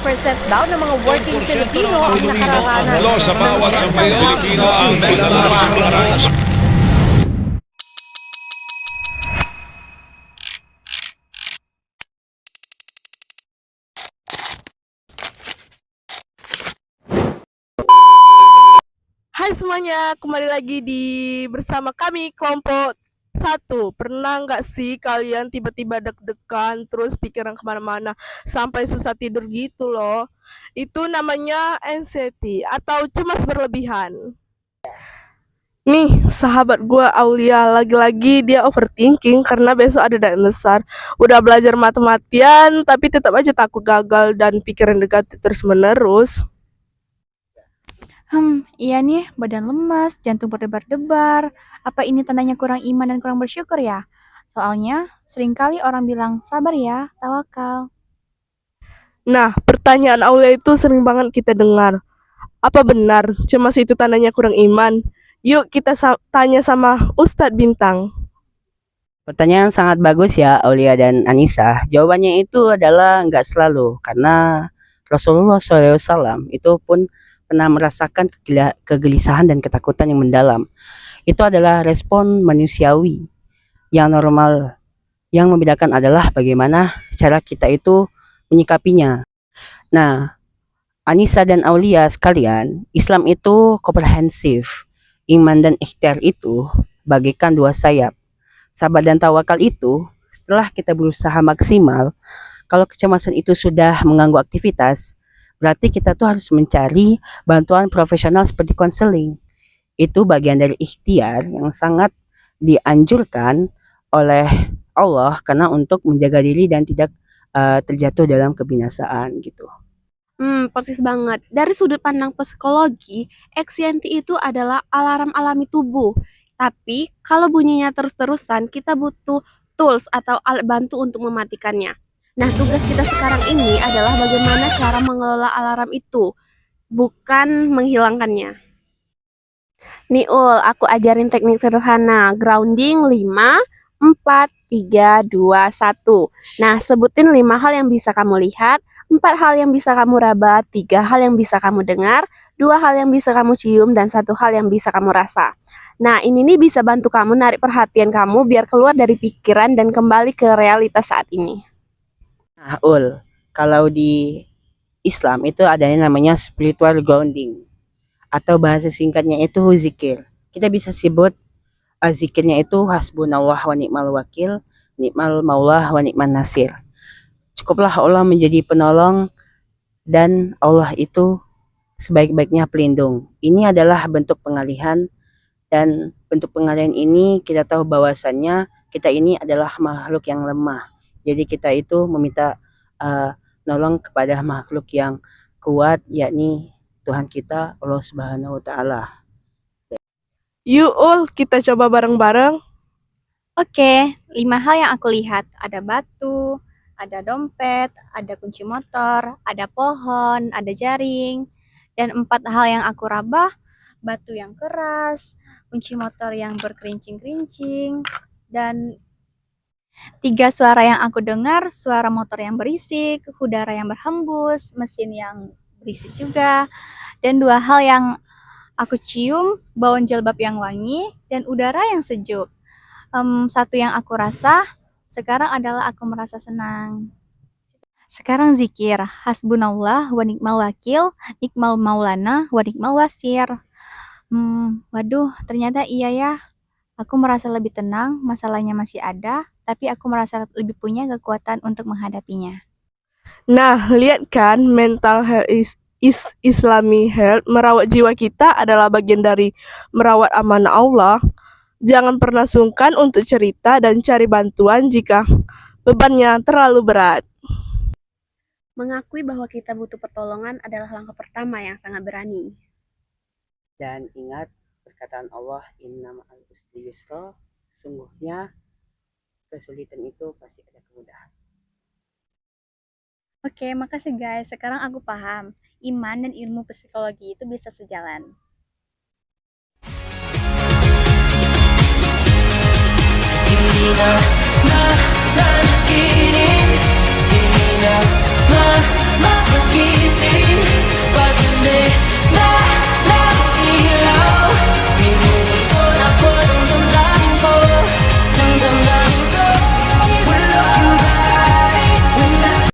1% daw ng mga working Filipino ang nakararanas Lo sa bawat sambayan Pilipino ang naglalaranas. Hai semuanya, kembali lagi bersama kami kelompok 1. Pernah nggak sih kalian tiba-tiba deg-degan terus pikiran kemana-mana sampai susah tidur gitu loh? Itu namanya anxiety atau cemas berlebihan. Nih, sahabat gue Aulia lagi-lagi dia overthinking karena besok ada deadline besar. Udah belajar mati-matian tapi tetap aja takut gagal dan pikiran negatif terus menerus. Iya nih, badan lemas, jantung berdebar-debar. Apa ini tandanya kurang iman dan kurang bersyukur ya? Soalnya, seringkali orang bilang, sabar ya, tawakal. Nah, pertanyaan Aulia itu sering banget kita dengar. Apa benar cemas itu tandanya kurang iman? Yuk kita tanya sama Ustadz Bintang. Pertanyaan sangat bagus ya Aulia dan Anissa. Jawabannya itu adalah nggak selalu karena Rasulullah SAW itu pun pernah merasakan kegelisahan dan ketakutan yang mendalam. Itu adalah respon manusiawi yang normal. Yang membedakan adalah bagaimana cara kita itu menyikapinya. Nah, Anissa dan Aulia sekalian, Islam itu komprehensif. Iman dan ikhtiar itu bagaikan dua sayap. Sabar dan tawakal itu setelah kita berusaha maksimal, kalau kecemasan itu sudah mengganggu aktivitas, berarti kita tuh harus mencari bantuan profesional seperti konseling. Itu bagian dari ikhtiar yang sangat dianjurkan oleh Allah karena untuk menjaga diri dan tidak terjatuh dalam kebinasaan gitu. Persis banget. Dari sudut pandang psikologi, anxiety itu adalah alarm alami tubuh. Tapi kalau bunyinya terus-terusan, kita butuh tools atau alat bantu untuk mematikannya. Nah, tugas kita sekarang ini adalah bagaimana cara mengelola alarm itu, bukan menghilangkannya. Nih Ul, aku ajarin teknik sederhana, grounding 5, 4, 3, 2, 1. Nah, sebutin 5 hal yang bisa kamu lihat, 4 hal yang bisa kamu raba, 3 hal yang bisa kamu dengar, 2 hal yang bisa kamu cium, dan 1 hal yang bisa kamu rasa. Nah, ini nih bisa bantu kamu narik perhatian kamu biar keluar dari pikiran dan kembali ke realitas saat ini. Nah, Ul, kalau di Islam itu adanya namanya spiritual grounding atau bahasa singkatnya itu zikir. Kita bisa sebut zikirnya itu hasbunallah wa ni'mal wakil, ni'mal maulah wa ni'man nasir. Cukuplah Allah menjadi penolong dan Allah itu sebaik-baiknya pelindung. Ini adalah bentuk pengalihan dan bentuk pengalihan ini kita tahu bahwasannya kita ini adalah makhluk yang lemah. Jadi kita itu meminta nolong kepada makhluk yang kuat, yakni Tuhan kita Allah Subhanahu wa taala. Yuk Ul, kita coba bareng-bareng. Oke, 5 hal yang aku lihat. Ada batu, ada dompet, ada kunci motor, ada pohon, ada jaring. Dan 4 hal yang aku raba, batu yang keras, kunci motor yang berkerincing-kerincing, dan 3 suara yang aku dengar, suara motor yang berisik, udara yang berhembus, mesin yang berisik juga, dan 2 hal yang aku cium, bau jilbab yang wangi, dan udara yang sejuk. 1 yang aku rasa, sekarang adalah aku merasa senang. Sekarang zikir, hasbunallah wa ni'mal wakil, nikmal maulana wa nikmal wasir. Waduh, ternyata iya ya. Aku merasa lebih tenang, masalahnya masih ada, tapi aku merasa lebih punya kekuatan untuk menghadapinya. Nah, lihat kan, mental health is Islami health. Merawat jiwa kita adalah bagian dari merawat amanah Allah. Jangan pernah sungkan untuk cerita dan cari bantuan jika bebannya terlalu berat. Mengakui bahwa kita butuh pertolongan adalah langkah pertama yang sangat berani. Dan ingat perkataan Allah, inna ma'al usri yusra, sungguhnya kesulitan itu pasti ada kemudahan. Oke, makasih guys. Sekarang aku paham. Iman dan ilmu psikologi itu bisa sejalan. Dina